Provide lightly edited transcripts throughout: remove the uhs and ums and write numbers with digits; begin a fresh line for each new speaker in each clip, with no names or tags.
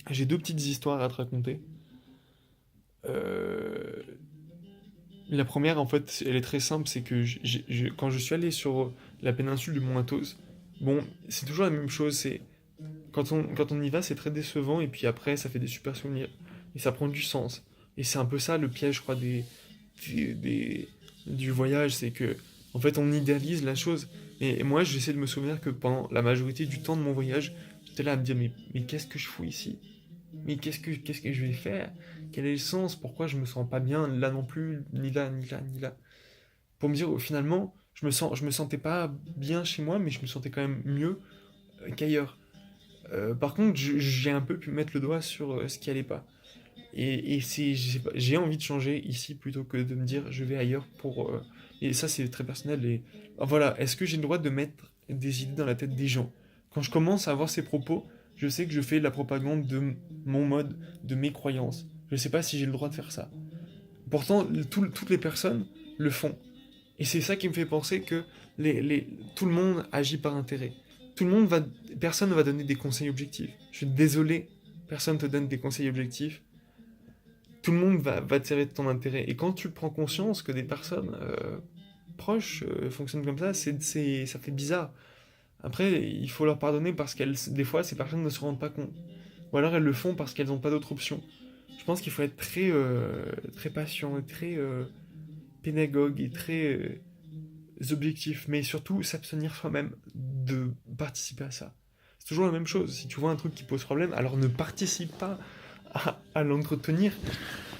J'ai deux petites histoires à te raconter. Euh, La première, en fait, elle est très simple, c'est que quand je suis allé sur la péninsule du Mont Athos, bon, c'est toujours la même chose, c'est quand on y va, c'est très décevant, et puis après, ça fait des super souvenirs, et ça prend du sens. Et c'est un peu ça le piège, je crois, des- des- du voyage, c'est que, en fait, on idéalise la chose. Et moi, j'essaie de me souvenir que pendant la majorité du temps de mon voyage, j'étais là à me dire, mais qu'est-ce que je fous ici? Mais qu'est-ce que je vais faire? Quel est le sens? Pourquoi je me sens pas bien là non plus, ni là, ni là, ni là? Pour me dire, finalement, je me sentais pas bien chez moi, mais je me sentais quand même mieux qu'ailleurs. Par contre, j'ai un peu pu mettre le doigt sur ce qui allait pas. Et j'ai envie de changer ici plutôt que de me dire je vais ailleurs pour. Et ça, c'est très personnel. Et voilà, est-ce que j'ai le droit de mettre des idées dans la tête des gens? Quand je commence à avoir ces propos, je sais que je fais la propagande de mon mode, de mes croyances. Je sais pas si j'ai le droit de faire ça. Pourtant, toutes les personnes le font. Et c'est ça qui me fait penser que tout le monde agit par intérêt. Tout le monde va, personne ne va donner des conseils objectifs. Je suis désolé, personne ne te donne des conseils objectifs. Tout le monde va tirer de ton intérêt. Et quand tu prends conscience que des personnes proches fonctionnent comme ça, ça fait bizarre. Après, il faut leur pardonner parce qu'elles, des fois, ces personnes ne se rendent pas compte. Ou alors elles le font parce qu'elles n'ont pas d'autre option. Je pense qu'il faut être très patient et très pédagogue et très objectif, mais surtout s'abstenir soi-même de participer à ça. C'est toujours la même chose. Si tu vois un truc qui pose problème, alors ne participe pas à l'entretenir.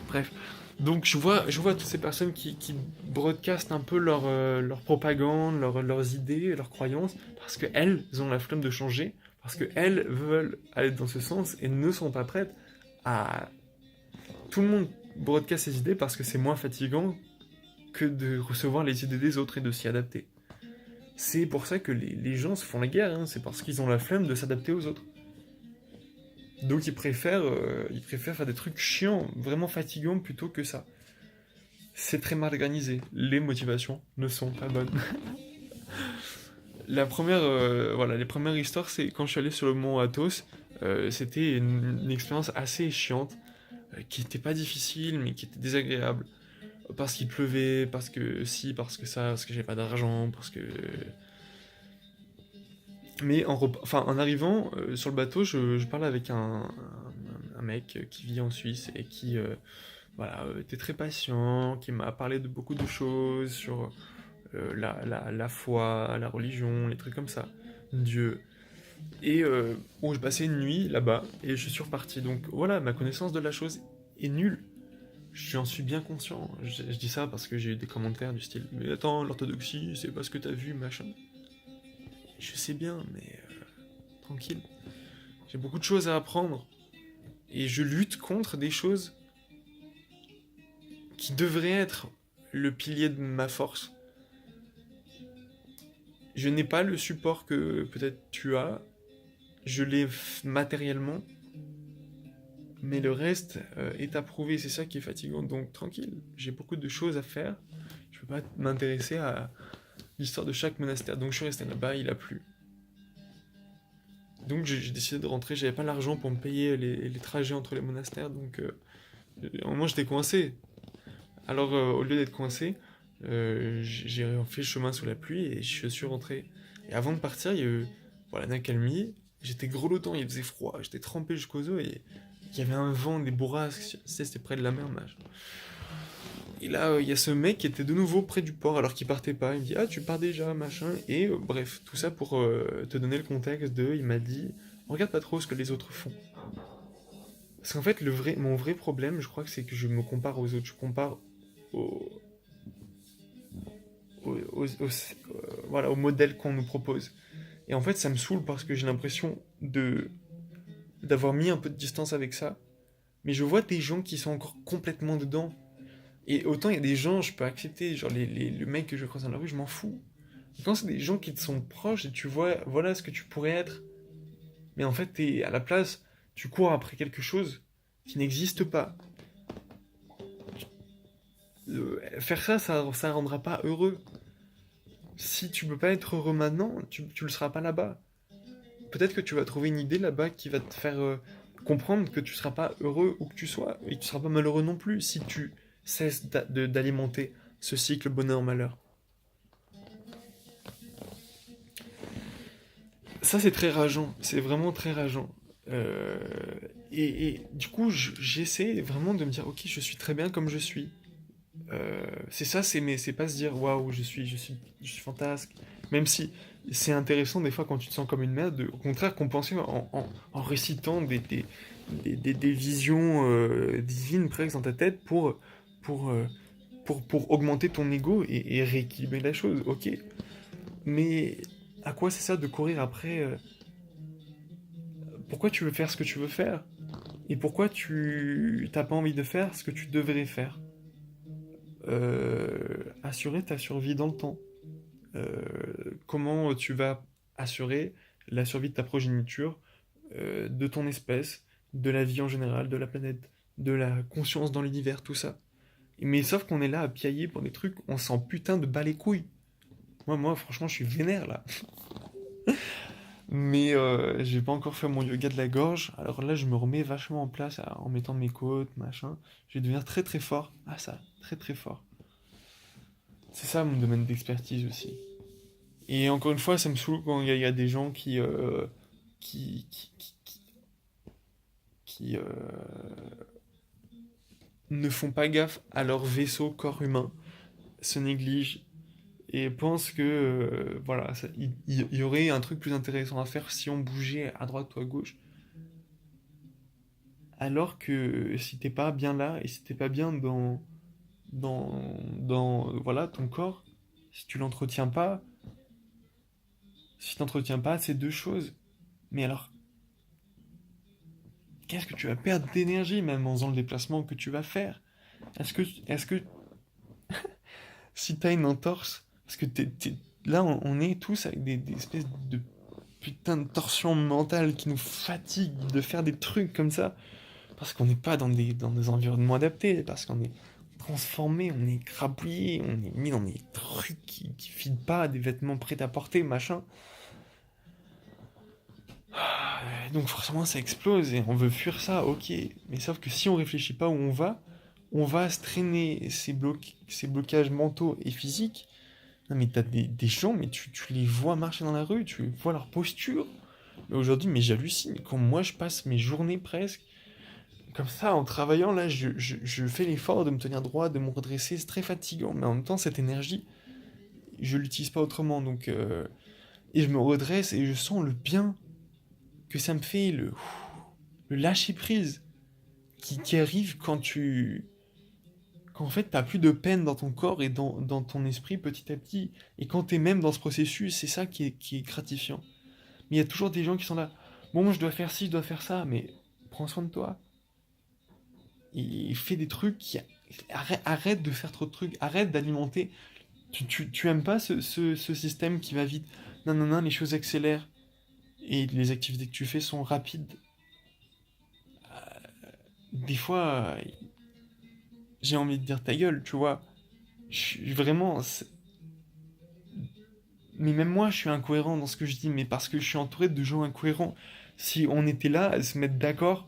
Bref. Donc je vois toutes ces personnes qui broadcastent un peu leur propagande, leurs idées, leurs croyances, parce qu'elles ont la flemme de changer, parce qu'elles veulent aller dans ce sens et ne sont pas prêtes à... Tout le monde broadcast ses idées parce que c'est moins fatigant que de recevoir les idées des autres et de s'y adapter. C'est pour ça que les gens se font la guerre, hein, c'est parce qu'ils ont la flemme de s'adapter aux autres. Donc ils préfèrent faire des trucs chiants, vraiment fatigants plutôt que ça. C'est très mal organisé. Les motivations ne sont pas bonnes. Voilà, les premières histoires, c'est quand je suis allé sur le mont Athos. C'était une expérience assez chiante, qui était pas difficile, mais qui était désagréable. Parce qu'il pleuvait, parce que si, parce que ça, parce que j'avais pas d'argent, parce que... Mais en arrivant sur le bateau, je parlais avec un mec qui vit en Suisse et qui voilà, était très patient, qui m'a parlé de beaucoup de choses sur la foi, la religion, les trucs comme ça, Dieu. Et bon, je passais une nuit là-bas et je suis reparti. Donc voilà, ma connaissance de la chose est nulle. J'en suis bien conscient. Je dis ça parce que j'ai eu des commentaires du style mais attends, l'orthodoxie, c'est pas ce que t'as vu, machin. Je sais bien, mais tranquille. J'ai beaucoup de choses à apprendre. Et je lutte contre des choses qui devraient être le pilier de ma force. Je n'ai pas le support que peut-être tu as. Je l'ai matériellement. Mais le reste est à prouver. C'est ça qui est fatigant. Donc tranquille. J'ai beaucoup de choses à faire. Je peux pas m'intéresser à l'histoire de chaque monastère. Donc je suis resté là-bas. Il a plu. Donc j'ai décidé de rentrer. J'avais pas l'argent pour me payer les trajets entre les monastères. Donc à un moment j'étais coincé. Alors, au lieu d'être coincé, j'ai fait le chemin sous la pluie et je suis rentré. Et avant de partir, il y a eu voilà, une accalmie. J'étais grelottant, il faisait froid, j'étais trempé jusqu'aux os et il y avait un vent, des bourrasques. C'était près de la mer, machin. Et là, il y a ce mec qui était de nouveau près du port alors qu'il partait pas. Il me dit ah, tu pars déjà, machin. Et bref, tout ça pour te donner le contexte de. Il m'a dit regarde pas trop ce que les autres font. Parce qu'en fait, mon vrai problème, je crois que c'est que je me compare aux autres. Je compare aux, voilà, au modèle qu'on nous propose. Et en fait, ça me saoule parce que j'ai l'impression d'avoir mis un peu de distance avec ça. Mais je vois des gens qui sont encore complètement dedans. Et autant il y a des gens, je peux accepter, genre le mec que je croise dans la rue, je m'en fous. Quand c'est des gens qui te sont proches et tu vois, voilà ce que tu pourrais être. Mais en fait, t'es à la place, tu cours après quelque chose qui n'existe pas. Faire ça, ça rendra pas heureux. Si tu peux pas être heureux maintenant, tu le seras pas là-bas. Peut-être que tu vas trouver une idée là-bas qui va te faire comprendre que tu seras pas heureux où que tu sois, et que tu seras pas malheureux non plus si tu cesses d'alimenter ce cycle bonheur-malheur. Ça, c'est très rageant, c'est vraiment très rageant. Euh, et du coup, j'essaie vraiment de me dire, ok, je suis très bien comme je suis. C'est ça, mais c'est pas se dire, waouh, je suis fantasque. Même si c'est intéressant des fois quand tu te sens comme une merde, au contraire, compenser en récitant des visions divines presque dans ta tête pour, euh, pour augmenter ton ego et rééquilibrer la chose, ok. Mais à quoi c'est ça de courir après pourquoi tu veux faire ce que tu veux faire? Et pourquoi tu t'as pas envie de faire ce que tu devrais faire? Assurer ta survie dans le temps. Euh, Comment tu vas assurer la survie de ta progéniture, de ton espèce, de la vie en général, de la planète, de la conscience dans l'univers, tout ça. Mais sauf qu'on est là à piailler pour des trucs, on s'en putain de bat les couilles. Moi, franchement, je suis vénère là. Mais j'ai pas encore fait mon yoga de la gorge. Alors là, je me remets vachement en place en mettant mes côtes, machin. Je vais devenir très très fort. Ah ça, très très fort. C'est ça mon domaine d'expertise aussi. Et encore une fois, ça me saoule quand il y a des gens qui, qui, qui, qui, ne font pas gaffe à leur vaisseau corps humain, se négligent et pensent que voilà, il y aurait un truc plus intéressant à faire si on bougeait à droite ou à gauche. Alors que si t'es pas bien là et si t'es pas bien dans voilà, ton corps, si tu l'entretiens pas, si t'entretiens pas ces deux choses, mais alors qu'est-ce que tu vas perdre d'énergie même en faisant le déplacement que tu vas faire? Est-ce que si t'as une entorse, parce que là on est tous avec des espèces de putain de torsions mentales qui nous fatiguent de faire des trucs comme ça, parce qu'on n'est pas dans des environnements adaptés, parce qu'on est transformé, on est crapouillé, on est mis dans des trucs qui filent pas, des vêtements prêts à porter, machin. Donc forcément ça explose et on veut fuir ça, ok. Mais sauf que si on réfléchit pas où on va se traîner ces blocages mentaux et physiques. Non mais t'as des gens, mais tu les vois marcher dans la rue, tu vois leur posture. Mais aujourd'hui, mais j'hallucine. Quand moi je passe mes journées presque, comme ça, en travaillant, là, je fais l'effort de me tenir droit, de me redresser, c'est très fatigant. Mais en même temps, cette énergie, je l'utilise pas autrement. Donc, et je me redresse et je sens le bien que ça me fait, le lâcher prise qui arrive quand en fait t'as plus de peine dans ton corps et dans ton esprit petit à petit. Et quand t'es même dans ce processus, c'est ça qui est gratifiant. Mais il y a toujours des gens qui sont là. Bon, je dois faire ci, je dois faire ça, mais prends soin de toi. Et fais des trucs arrête de faire trop de trucs, arrête d'alimenter. Tu aimes pas ce système qui va vite. Non, non, non, les choses accélèrent. Et les activités que tu fais sont rapides. Des fois, j'ai envie de dire ta gueule, tu vois. Vraiment. Mais même moi, je suis incohérent dans ce que je dis, mais parce que je suis entouré de gens incohérents. Si on était là à se mettre d'accord,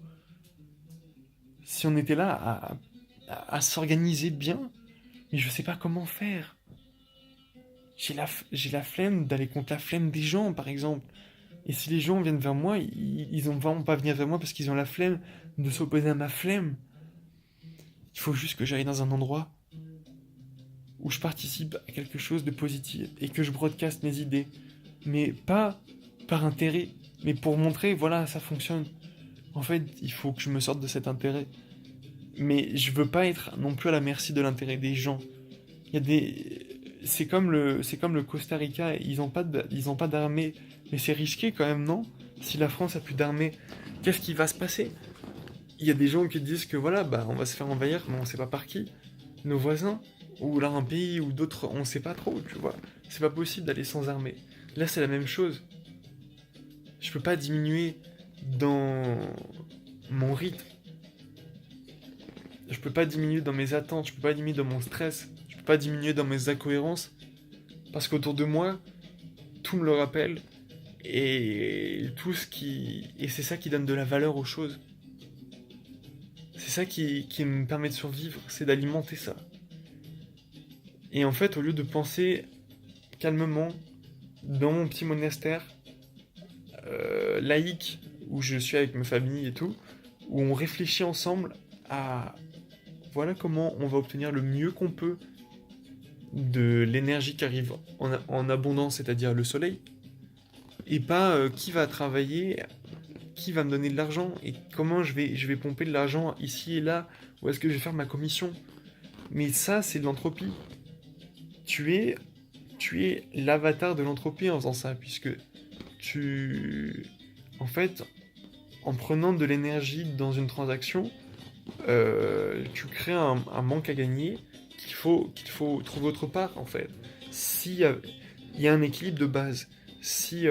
si on était là à s'organiser bien, mais je sais pas comment faire. J'ai la flemme d'aller contre la flemme des gens, par exemple. Et si les gens viennent vers moi, ils ont vraiment pas venir vers moi parce qu'ils ont la flemme de s'opposer à ma flemme. Il faut juste que j'aille dans un endroit où je participe à quelque chose de positif et que je broadcast mes idées. Mais pas par intérêt, mais pour montrer, voilà, ça fonctionne. En fait, il faut que je me sorte de cet intérêt. Mais je veux pas être non plus à la merci de l'intérêt des gens. Il y a des... C'est comme le Costa Rica, ils ont pas d'armée. Mais c'est risqué quand même, non? Si la France a plus d'armée, qu'est-ce qui va se passer? Il y a des gens qui disent que voilà, bah on va se faire envahir, mais on sait pas par qui. Nos voisins, ou là un pays, ou d'autres, on sait pas trop, tu vois. C'est pas possible d'aller sans armée. Là c'est la même chose. Je peux pas diminuer dans mon rythme. Je peux pas diminuer dans mes attentes, je peux pas diminuer dans mon stress, je peux pas diminuer dans mes incohérences, parce qu'autour de moi, tout me le rappelle, et tout ce qui... Et c'est ça qui donne de la valeur aux choses. C'est ça qui me permet de survivre, c'est d'alimenter ça. Et en fait, au lieu de penser calmement dans mon petit monastère laïque, où je suis avec ma famille et tout, où on réfléchit ensemble à voilà comment on va obtenir le mieux qu'on peut de l'énergie qui arrive en abondance, c'est-à-dire le soleil, et pas qui va travailler, qui va me donner de l'argent, et comment je vais pomper de l'argent ici et là, où est-ce que je vais faire ma commission. Mais ça, c'est de l'entropie. Tu es, tu es l'avatar de l'entropie en faisant ça, puisque tu... En fait, en prenant de l'énergie dans une transaction, tu crées un manque à gagner qu'il faut trouver autre part, en fait. Si il y a un équilibre de base, si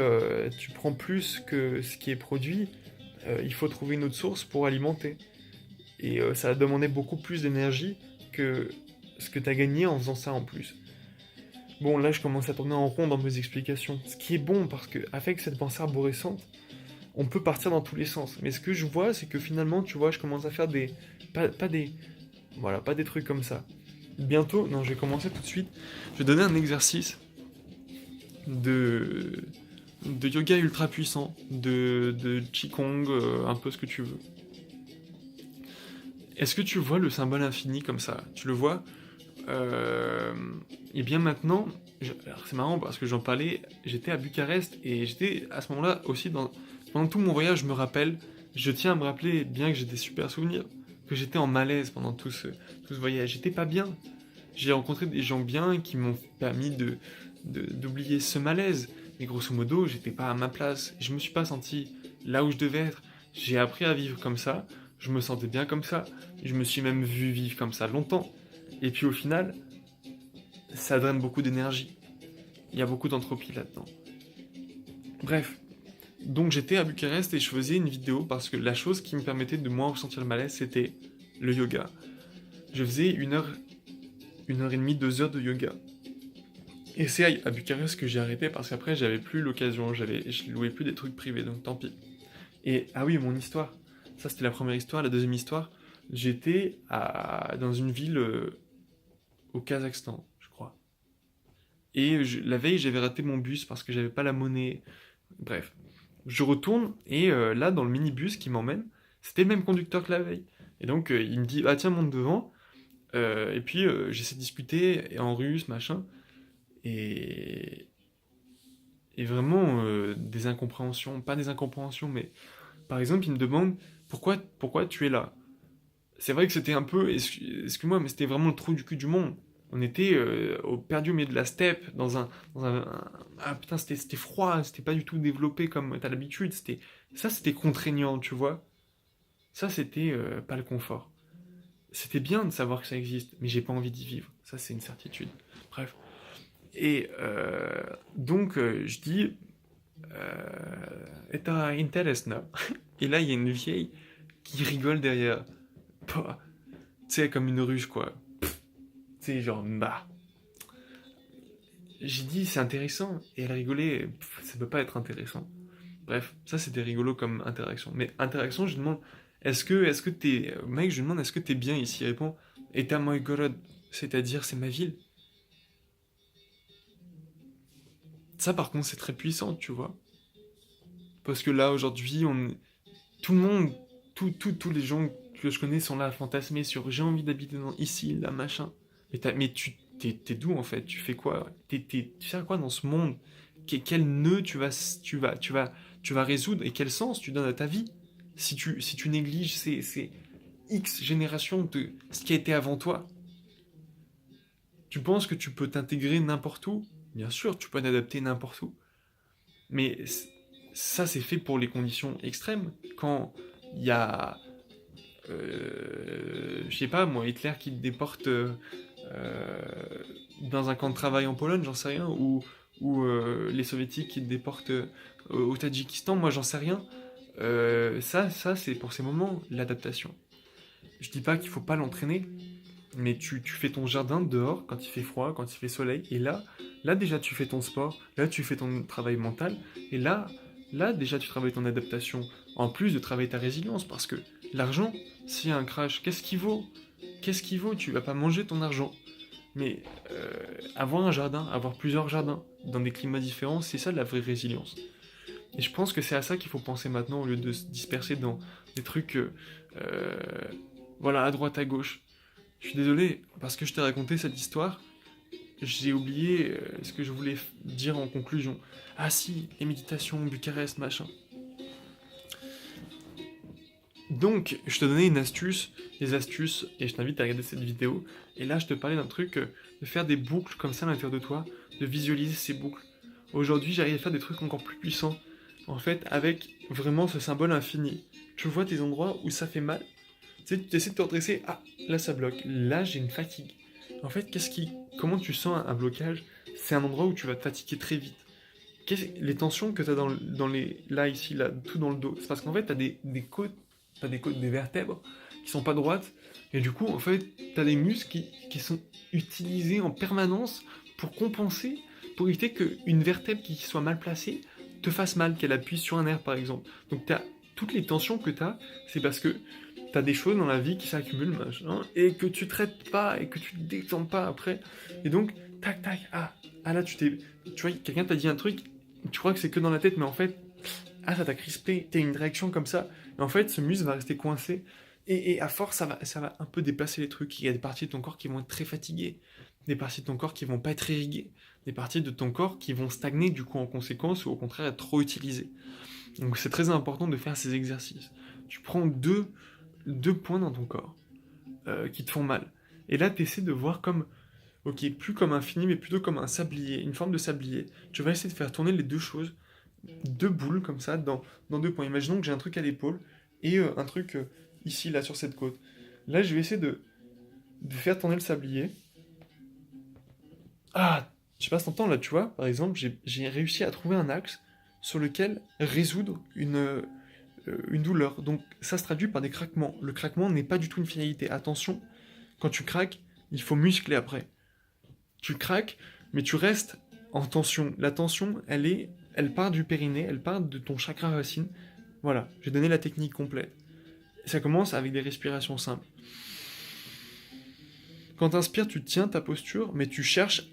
tu prends plus que ce qui est produit, il faut trouver une autre source pour alimenter. Et ça va demander beaucoup plus d'énergie que ce que tu as gagné en faisant ça en plus. Bon, là, je commence à tourner en rond dans mes explications. Ce qui est bon, parce que avec cette pensée arborescente, on peut partir dans tous les sens. Mais ce que je vois, c'est que finalement, tu vois, je commence à faire des... Pas des... Voilà, pas des trucs comme ça. Bientôt, non, je vais commencer tout de suite. Je vais donner un exercice de... de yoga ultra puissant, de Qigong, un peu ce que tu veux. Est-ce que tu vois le symbole infini comme ça? Tu le vois? Et bien maintenant, alors c'est marrant parce que j'en parlais, j'étais à Bucarest et j'étais à ce moment-là aussi pendant tout mon voyage, je me rappelle, je tiens à me rappeler, bien que j'ai des super souvenirs, que j'étais en malaise pendant tout ce voyage. J'étais pas bien. J'ai rencontré des gens bien qui m'ont permis d'oublier ce malaise. Mais grosso modo, j'étais pas à ma place. Je me suis pas senti là où je devais être. J'ai appris à vivre comme ça. Je me sentais bien comme ça. Je me suis même vu vivre comme ça longtemps. Et puis au final, ça draine beaucoup d'énergie. Il y a beaucoup d'entropie là-dedans. Bref, donc j'étais à Bucarest et je faisais une vidéo parce que la chose qui me permettait de moins ressentir le malaise, c'était le yoga. Je faisais 1 heure et demie, 2 heures de yoga. Et c'est à Bucarest que j'ai arrêté parce qu'après j'avais plus l'occasion, je louais plus des trucs privés, donc tant pis. Et ah oui, mon histoire. Ça c'était la première histoire, la deuxième histoire. J'étais dans une ville au Kazakhstan, je crois. Et la veille, j'avais raté mon bus parce que j'avais pas la monnaie. Bref. Je retourne et là, dans le minibus qui m'emmène, c'était le même conducteur que la veille. Et donc, il me dit, ah tiens, monte devant. Et puis, j'essaie de discuter en russe, machin. Et, et vraiment, des incompréhensions. Pas des incompréhensions, mais par exemple, il me demande, pourquoi tu es là? C'est vrai que c'était un peu, excuse-moi, mais c'était vraiment le trou du cul du monde. On était perdu au milieu de la steppe, ah putain, c'était froid, c'était pas du tout développé comme t'as l'habitude. C'était contraignant, tu vois. Ça, c'était pas le confort. C'était bien de savoir que ça existe, mais j'ai pas envie d'y vivre. Ça, c'est une certitude. Bref. Et donc, je dis, это интересно. Et là, il y a une vieille qui rigole derrière. Bah, tu sais, comme une ruche, quoi. Tu sais, genre, bah. J'ai dit, c'est intéressant. Et elle rigolait, ça peut pas être intéressant. Bref, ça c'était rigolo comme interaction. Mais interaction, je demande, est-ce que t'es. Mec, je lui demande, est-ce que t'es bien ici? Il répond, Eta moj gorod, c'est-à-dire, c'est ma ville. Ça, par contre, c'est très puissant, tu vois. Parce que là, aujourd'hui, tout le monde, tous les gens que je connais sont là à fantasmer sur j'ai envie d'habiter ici, là, machin. Mais t'es d'où en fait? Tu fais quoi? Tu fais quoi dans ce monde? Quel nœud tu vas résoudre et quel sens tu donnes à ta vie? Si tu négliges ces X générations de ce qui a été avant toi, tu penses que tu peux t'intégrer n'importe où? Bien sûr, tu peux t'adapter n'importe où. Mais ça, c'est fait pour les conditions extrêmes. Quand il y a, je sais pas moi, Hitler qui te déporte dans un camp de travail en Pologne, j'en sais rien, ou les soviétiques qui te déportent au Tadjikistan, moi j'en sais rien. Ça c'est pour ces moments l'adaptation. Je dis pas qu'il faut pas l'entraîner, mais tu fais ton jardin dehors quand il fait froid, quand il fait soleil, et là déjà tu fais ton sport, là tu fais ton travail mental, et là déjà tu travailles ton adaptation en plus de travailler ta résilience, parce que l'argent, s'il y a un crash, qu'est-ce qu'il vaut? Qu'est-ce qu'il vaut? Tu vas pas manger ton argent. Mais avoir un jardin, avoir plusieurs jardins, dans des climats différents, c'est ça la vraie résilience. Et je pense que c'est à ça qu'il faut penser maintenant, au lieu de se disperser dans des trucs, euh, voilà, à droite, à gauche. Je suis désolé, parce que je t'ai raconté cette histoire, j'ai oublié ce que je voulais dire en conclusion. Ah si, les méditations, Bucarest, machin. Donc, je te donnais une astuce, des astuces, et je t'invite à regarder cette vidéo. Et là, je te parlais d'un truc, de faire des boucles comme ça à l'intérieur de toi, de visualiser ces boucles. Aujourd'hui, j'arrive à faire des trucs encore plus puissants, en fait, avec vraiment ce symbole infini. Tu vois tes endroits où ça fait mal, tu sais, tu essaies de te redresser, ah, là ça bloque, là j'ai une fatigue. En fait, comment tu sens un blocage? C'est un endroit où tu vas te fatiguer très vite. Les tensions que tu as dans les, là, ici, là, tout dans le dos, c'est parce qu'en fait, tu as des côtes, pas des côtes, des vertèbres qui sont pas droites, et du coup, en fait, tu as des muscles qui sont utilisés en permanence pour compenser, pour éviter qu'une vertèbre qui soit mal placée te fasse mal, qu'elle appuie sur un nerf, par exemple. Donc, toutes les tensions que tu as, c'est parce que t'as des choses dans la vie qui s'accumulent, machin, et que tu traites pas, et que tu te détends pas après. Et donc, tac, tac, là, tu vois, quelqu'un t'a dit un truc, tu crois que c'est que dans la tête, mais en fait, ça t'a crispé, t'as une réaction comme ça, et en fait, ce muscle va rester coincé, et à force, ça va un peu déplacer les trucs. Il y a des parties de ton corps qui vont être très fatiguées, des parties de ton corps qui vont pas être irriguées, des parties de ton corps qui vont stagner, du coup, en conséquence, ou au contraire, être trop utilisées. Donc, c'est très important de faire ces exercices. Tu prends deux points dans ton corps qui te font mal. Et là, tu essaies de voir comme, ok, plus comme un fini, mais plutôt comme un sablier, une forme de sablier. Tu vas essayer de faire tourner les deux choses, deux boules comme ça, dans deux points. Imaginons que j'ai un truc à l'épaule et un truc ici, là, sur cette côte. Là, je vais essayer de faire tourner le sablier. Je sais pas si t'entends là, tu vois, par exemple, j'ai réussi à trouver un axe sur lequel résoudre une douleur. Donc ça se traduit par des craquements. Le craquement n'est pas du tout une finalité. Attention, quand tu craques, il faut muscler après. Tu craques, mais tu restes en tension. La tension, elle part du périnée, elle part de ton chakra racine. Voilà, j'ai donné la technique complète. Ça commence avec des respirations simples. Quand tu inspires, tu tiens ta posture, mais tu cherches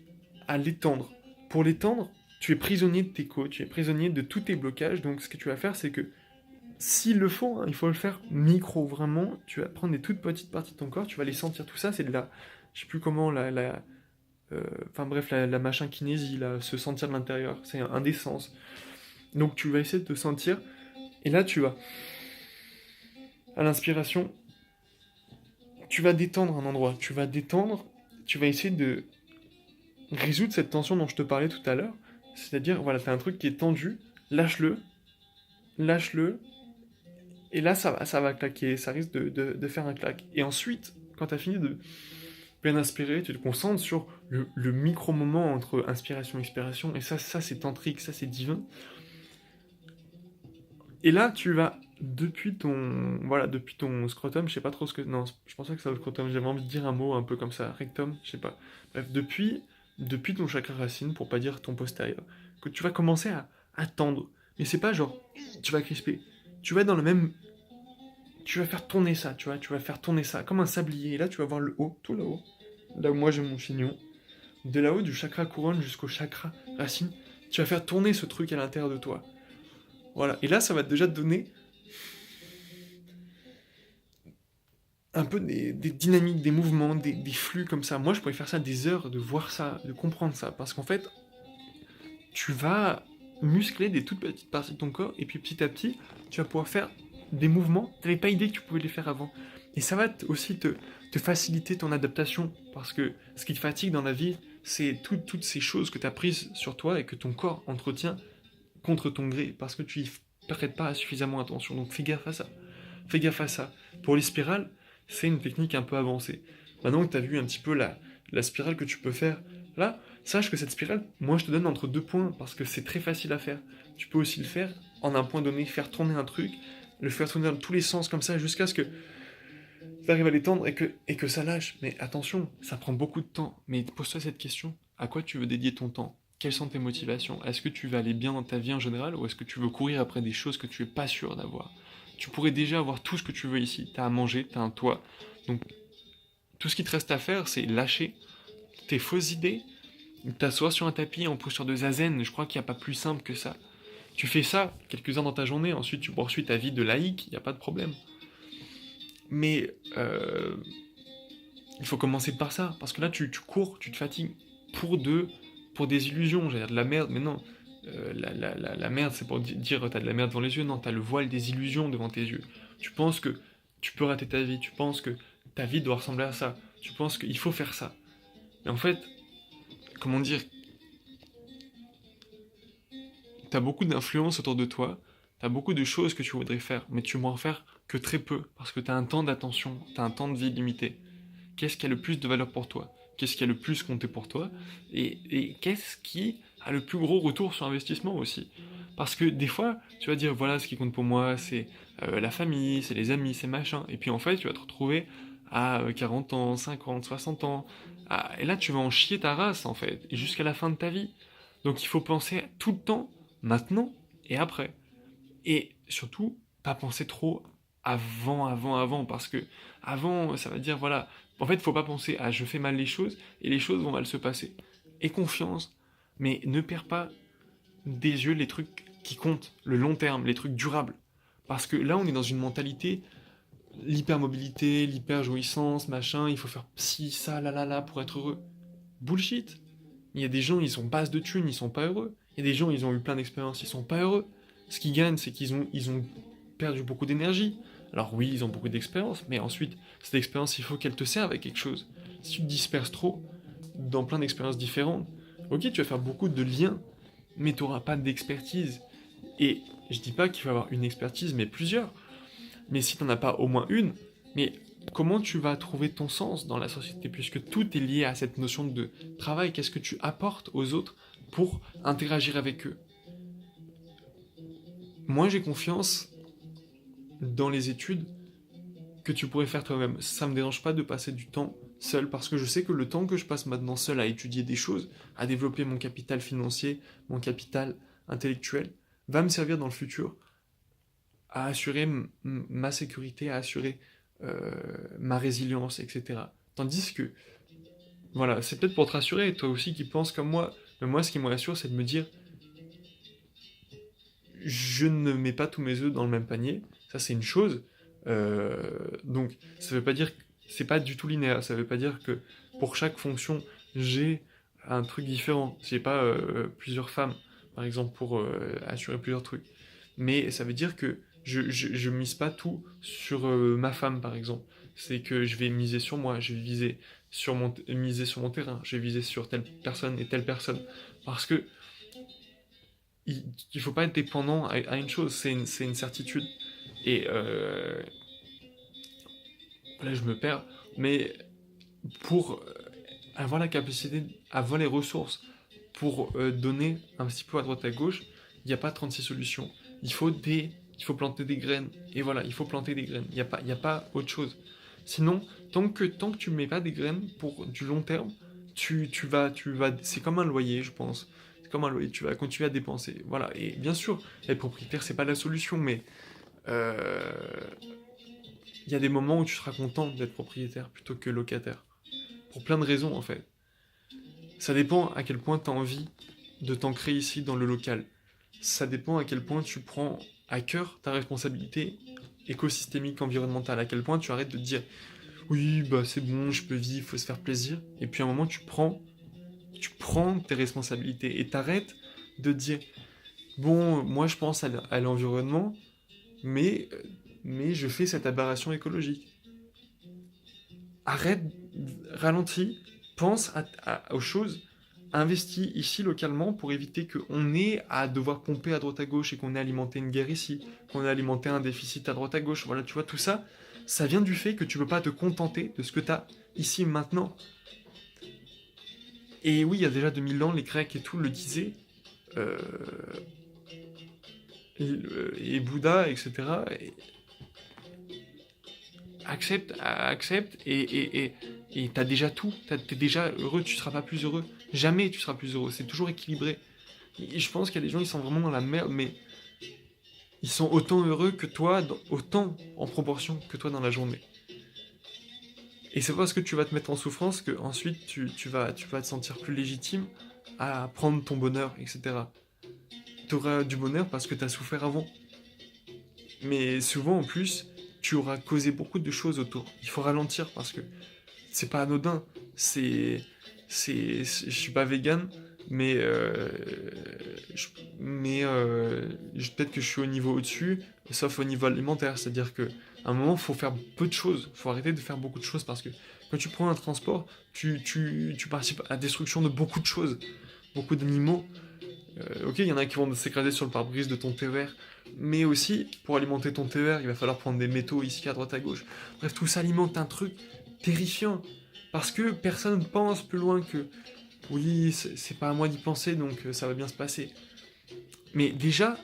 à l'étendre. Pour l'étendre, tu es prisonnier de tes côtes, tu es prisonnier de tous tes blocages. Donc ce que tu vas faire, c'est que s'il le faut, il faut le faire micro, vraiment. Tu vas prendre des toutes petites parties de ton corps, tu vas les sentir. Tout ça, c'est de la, je sais plus comment, enfin bref, la machin kinésie, là, se sentir de l'intérieur. C'est un des sens. Donc tu vas essayer de te sentir, et là tu vas, à l'inspiration, tu vas détendre un endroit, tu vas détendre, tu vas essayer de résoudre cette tension dont je te parlais tout à l'heure. C'est-à-dire, voilà, t'as un truc qui est tendu, lâche-le, lâche-le, et là, ça va claquer, ça risque de faire un claque. Et ensuite, quand tu as fini de bien inspirer, tu te concentres sur le micro-moment entre inspiration et expiration, et ça c'est tantrique, ça c'est divin. Et là, tu vas, depuis ton scrotum, je sais pas trop ce que... Non, je pense pas que c'est le scrotum, j'avais envie de dire un mot un peu comme ça, rectum, je sais pas. Bref, depuis ton chakra racine, pour pas dire ton postérieur, que tu vas commencer à tendre. Mais c'est pas genre, tu vas crisper. Tu vas dans le même... Tu vas faire tourner ça, tu vois, tu vas faire tourner ça, comme un sablier. Et là, tu vas voir le haut, tout là-haut, là où moi j'ai mon chignon. De là-haut, du chakra couronne jusqu'au chakra racine, tu vas faire tourner ce truc à l'intérieur de toi. Voilà, et là, ça va déjà te donner un peu des dynamiques, des mouvements, des flux comme ça. Moi, je pourrais faire ça des heures, de voir ça, de comprendre ça, parce qu'en fait, tu vas muscler des toutes petites parties de ton corps, et puis petit à petit, tu vas pouvoir faire des mouvements, tu n'avais pas idée que tu pouvais les faire avant. Et ça va aussi te faciliter ton adaptation, parce que ce qui te fatigue dans la vie, c'est toutes ces choses que tu as prises sur toi et que ton corps entretient contre ton gré, parce que tu y prêtes pas suffisamment attention. Donc fais gaffe à ça. Fais gaffe à ça. Pour les spirales, c'est une technique un peu avancée. Maintenant que tu as vu un petit peu la spirale que tu peux faire, là, sache que cette spirale, moi je te donne entre deux points, parce que c'est très facile à faire. Tu peux aussi le faire en un point donné, faire tourner un truc, le faire tourner dans tous les sens comme ça, jusqu'à ce que tu arrives à l'étendre et que ça lâche. Mais attention, ça prend beaucoup de temps. Mais pose-toi cette question, à quoi tu veux dédier ton temps? Quelles sont tes motivations? Est-ce que tu veux aller bien dans ta vie en général, ou est-ce que tu veux courir après des choses que tu es pas sûr d'avoir? tu pourrais déjà avoir tout ce que tu veux ici. T'as à manger, t'as un toit. Donc, tout ce qui te reste à faire, c'est lâcher tes fausses idées, t'asseoir sur un tapis en posture de zazen. Je crois qu'il n'y a pas plus simple que ça. Tu fais ça quelques heures dans ta journée, ensuite tu poursuis ta vie de laïc, il n'y a pas de problème. Mais il faut commencer par ça, parce que là tu cours, tu te fatigues pour des illusions, j'allais dire de la merde, mais non. La merde, c'est pour dire t'as de la merde devant les yeux, non, t'as le voile des illusions devant tes yeux. Tu penses que tu peux rater ta vie, tu penses que ta vie doit ressembler à ça, tu penses qu'il faut faire ça. Mais en fait, comment dire, t'as beaucoup d'influence autour de toi, t'as beaucoup de choses que tu voudrais faire, mais tu vas en faire que très peu, parce que t'as un temps d'attention, t'as un temps de vie limité. Qu'est-ce qui a le plus de valeur pour toi? Qu'est-ce qui a le plus compté pour toi? Et qu'est-ce qui a le plus gros retour sur investissement aussi? Parce que des fois, tu vas dire, voilà, ce qui compte pour moi, c'est la famille, c'est les amis, c'est machin. Et puis en fait, tu vas te retrouver à 40 ans, 50, 60 ans. Et là, tu vas en chier ta race, en fait, et jusqu'à la fin de ta vie. Donc il faut penser tout le temps, maintenant et après. Et surtout, pas penser trop avant, parce que avant, ça va dire, voilà, en fait, il faut pas penser à je fais mal les choses, et les choses vont mal se passer. Et confiance, mais ne perds pas des yeux les trucs qui comptent, le long terme, les trucs durables. Parce que là, on est dans une mentalité, l'hypermobilité, l'hyperjouissance, machin, il faut faire ci, ça, là, pour être heureux. Bullshit. Il y a des gens, ils ont base de thunes, ils sont pas heureux. Il y a des gens, ils ont eu plein d'expériences, ils sont pas heureux. Ce qu'ils gagnent, c'est ils ont perdu beaucoup d'énergie. Alors oui, ils ont beaucoup d'expérience, mais ensuite, cette expérience, il faut qu'elle te serve à quelque chose. Si tu te disperses trop dans plein d'expériences différentes, ok, tu vas faire beaucoup de liens, mais tu n'auras pas d'expertise. Et je dis pas qu'il faut avoir une expertise, mais plusieurs. Mais si tu n'en as pas au moins une, mais comment tu vas trouver ton sens dans la société, puisque tout est lié à cette notion de travail, qu'est-ce que tu apportes aux autres pour interagir avec eux? Moi, j'ai confiance dans les études que tu pourrais faire toi-même. Ça me dérange pas de passer du temps seul, parce que je sais que le temps que je passe maintenant seul à étudier des choses, à développer mon capital financier, mon capital intellectuel, va me servir dans le futur à assurer ma sécurité, à assurer ma résilience, etc. Tandis que, voilà, c'est peut-être pour te rassurer, toi aussi qui penses comme moi, mais moi ce qui me rassure, c'est de me dire, je ne mets pas tous mes œufs dans le même panier, ça c'est une chose. Donc ça veut pas dire que c'est pas du tout linéaire, ça veut pas dire que pour chaque fonction j'ai un truc différent. J'ai pas plusieurs femmes, par exemple, pour assurer plusieurs trucs. Mais ça veut dire que je mise pas tout sur ma femme, par exemple. C'est que je vais miser sur moi, je vais miser sur mon terrain, je vais viser sur telle personne et telle personne. Parce que il faut pas être dépendant à une chose, c'est une certitude. Et là, je me perds, mais pour avoir la capacité, avoir les ressources pour donner un petit peu à droite à gauche, il n'y a pas 36 solutions. Il faut planter des graines. Et voilà, il faut planter des graines. Il y a pas autre chose. Sinon, tant que tu mets pas des graines pour du long terme, c'est comme un loyer, je pense. C'est comme un loyer, tu vas continuer à dépenser. Voilà. Et bien sûr, être propriétaire, c'est pas la solution, mais euh, il y a des moments où tu seras content d'être propriétaire plutôt que locataire. Pour plein de raisons, en fait. Ça dépend à quel point tu as envie de t'ancrer ici dans le local. Ça dépend à quel point tu prends à cœur ta responsabilité écosystémique, environnementale. À quel point tu arrêtes de te dire oui, bah c'est bon, je peux vivre, faut se faire plaisir. Et puis à un moment, tu prends tes responsabilités et t'arrêtes de dire bon, moi je pense à l'environnement, mais, mais je fais cette aberration écologique. Arrête, ralentis, pense aux choses, investis ici localement pour éviter qu'on ait à devoir pomper à droite à gauche et qu'on ait alimenté une guerre ici, qu'on ait alimenté un déficit à droite à gauche. Voilà, tu vois, tout ça, ça vient du fait que tu ne peux pas te contenter de ce que tu as ici maintenant. Et oui, il y a déjà 2000 ans, les Grecs et tout le disaient, euh, et Bouddha, etc. Accepte et t'as déjà tout, t'es déjà heureux, tu seras pas plus heureux, jamais tu seras plus heureux, c'est toujours équilibré. Et je pense qu'il y a des gens, ils sont vraiment dans la merde, mais ils sont autant heureux que toi, autant en proportion que toi dans la journée. Et c'est parce que tu vas te mettre en souffrance que ensuite tu vas te sentir plus légitime à prendre ton bonheur, etc. Tu auras du bonheur parce que tu as souffert avant. Mais souvent en plus, tu auras causé beaucoup de choses autour. Il faut ralentir parce que c'est pas anodin. Je suis pas vegan, mais, peut-être que je suis au niveau au-dessus, sauf au niveau alimentaire. C'est-à-dire que à un moment, il faut faire peu de choses. Il faut arrêter de faire beaucoup de choses parce que quand tu prends un transport, tu participes à la destruction de beaucoup de choses, beaucoup d'animaux. Ok, il y en a qui vont s'écraser sur le pare-brise de ton TER, mais aussi, pour alimenter ton TER, il va falloir prendre des métaux ici, à droite, à gauche. Bref, tout ça alimente un truc terrifiant, parce que personne ne pense plus loin que, oui, c'est pas à moi d'y penser, donc ça va bien se passer. Mais déjà,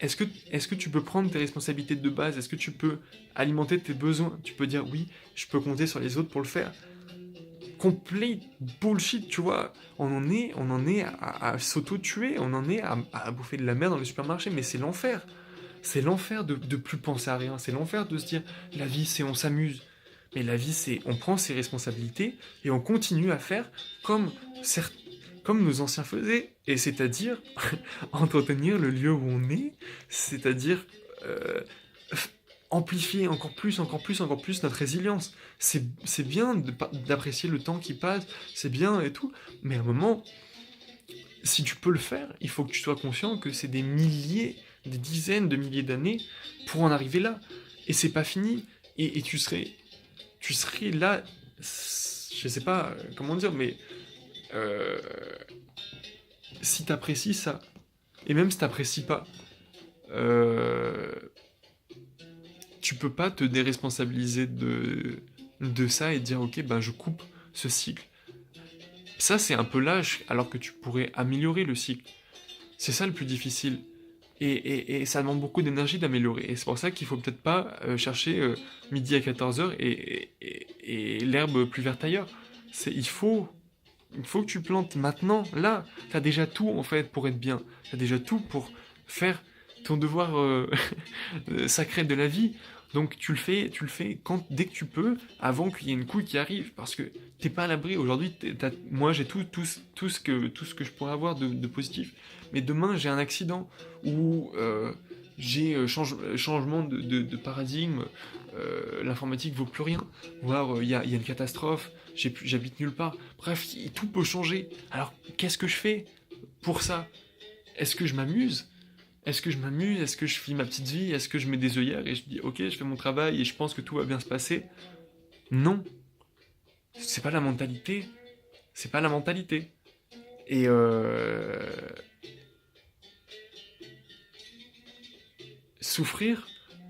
est-ce que tu peux prendre tes responsabilités de base? Est-ce que tu peux alimenter tes besoins? Tu peux dire, oui, je peux compter sur les autres pour le faire. Complete bullshit, tu vois. On en est à s'auto-tuer, on en est à bouffer de la merde dans le supermarché, mais c'est l'enfer. C'est l'enfer de plus penser à rien, c'est l'enfer de se dire la vie c'est on s'amuse. Mais la vie c'est on prend ses responsabilités et on continue à faire comme, comme nos anciens faisaient, et c'est-à-dire entretenir le lieu où on est, c'est-à-dire euh, amplifier encore plus, encore plus, encore plus notre résilience. C'est bien d'apprécier le temps qui passe, c'est bien et tout, mais à un moment, si tu peux le faire, il faut que tu sois conscient que c'est des milliers, des dizaines de milliers d'années pour en arriver là. Et c'est pas fini. Et tu serais là, je sais pas comment dire, mais euh, si t'apprécies ça, et même si t'apprécies pas, euh, tu peux pas te déresponsabiliser de ça et dire ok, ben je coupe ce cycle. Ça, c'est un peu lâche, alors que tu pourrais améliorer le cycle. C'est ça le plus difficile. Et ça demande beaucoup d'énergie d'améliorer. Et c'est pour ça qu'il faut peut-être pas chercher midi à 14h et l'herbe plus verte ailleurs. Il faut que tu plantes maintenant, là. T'as déjà tout en fait pour être bien. T'as déjà tout pour faire ton devoir sacré de la vie. Donc tu le fais dès que tu peux, avant qu'il y ait une couille qui arrive, parce que t'es pas à l'abri. Aujourd'hui, moi j'ai tout ce que je pourrais avoir de positif, mais demain j'ai un accident ou j'ai changement de paradigme, l'informatique vaut plus rien, voire il y a une catastrophe, j'habite nulle part. Bref, tout peut changer. Alors qu'est-ce que je fais pour ça? Est-ce que je m'amuse? Est-ce que je vis ma petite vie? Est-ce que je mets des œillères et je dis ok, je fais mon travail et je pense que tout va bien se passer? Non, c'est pas la mentalité. C'est pas la mentalité. Et souffrir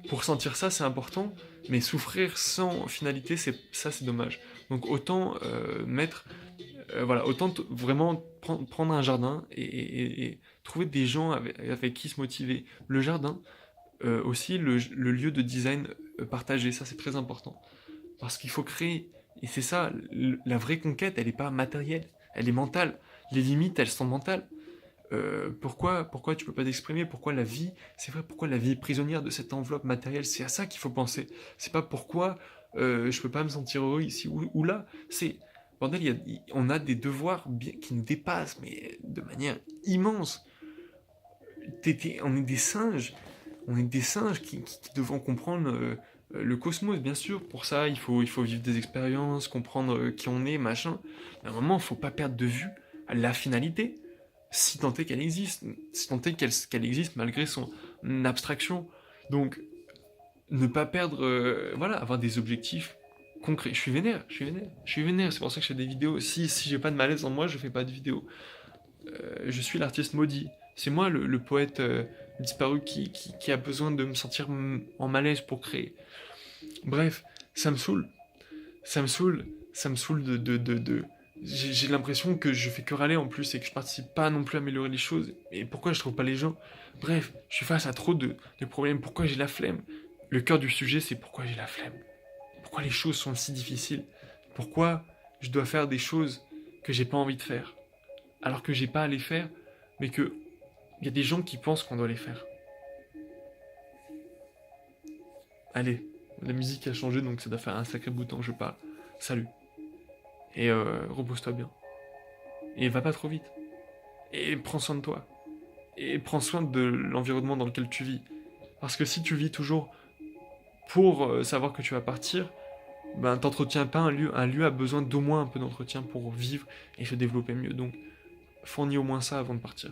pour sentir ça, c'est important, mais souffrir sans finalité, c'est dommage. Donc autant voilà, autant vraiment prendre un jardin et trouver des gens avec qui se motiver. Le jardin, aussi le lieu de design partagé, ça c'est très important. Parce qu'il faut créer, et c'est ça, la vraie conquête, elle n'est pas matérielle, elle est mentale. Les limites, elles sont mentales. Pourquoi tu peux pas t'exprimer? Pourquoi la vie, c'est vrai, pourquoi la vie est prisonnière de cette enveloppe matérielle? C'est à ça qu'il faut penser. C'est pas pourquoi je peux pas me sentir heureux ici ou là. C'est, bordel, on a des devoirs qui nous dépassent, mais de manière immense. On est des singes. On est des singes qui devons comprendre le cosmos, bien sûr. Pour ça, il faut vivre des expériences, comprendre qui on est, machin. Mais à un moment, il faut pas perdre de vue la finalité, si tant est qu'elle existe, si tant est qu'elle existe malgré son abstraction. Donc, ne pas perdre, voilà, avoir des objectifs concrets. Je suis vénère, je suis vénère, je suis vénère. C'est pour ça que je fais des vidéos. Si j'ai pas de malaise en moi, je fais pas de vidéos. Je suis l'artiste maudit. C'est moi le poète disparu qui a besoin de me sentir en malaise pour créer. Bref, ça me saoule. Ça me saoule. Ça me saoule J'ai l'impression que je fais que râler en plus et que je participe pas non plus à améliorer les choses. Et pourquoi je trouve pas les gens? Bref, je suis face à trop de problèmes. Pourquoi j'ai la flemme? Le cœur du sujet, c'est pourquoi j'ai la flemme. Pourquoi les choses sont si difficiles? Pourquoi je dois faire des choses que j'ai pas envie de faire? Alors que j'ai pas à les faire, mais que il y a des gens qui pensent qu'on doit les faire. allez, la musique a changé, donc ça doit faire un sacré bout de temps que je parle. Salut. Et repose-toi bien. Et va pas trop vite. Et prends soin de toi. Et prends soin de l'environnement dans lequel tu vis. Parce que si tu vis toujours pour savoir que tu vas partir, ben t'entretiens pas un lieu. Un lieu a besoin d'au moins un peu d'entretien pour vivre et se développer mieux. Donc fournis au moins ça avant de partir.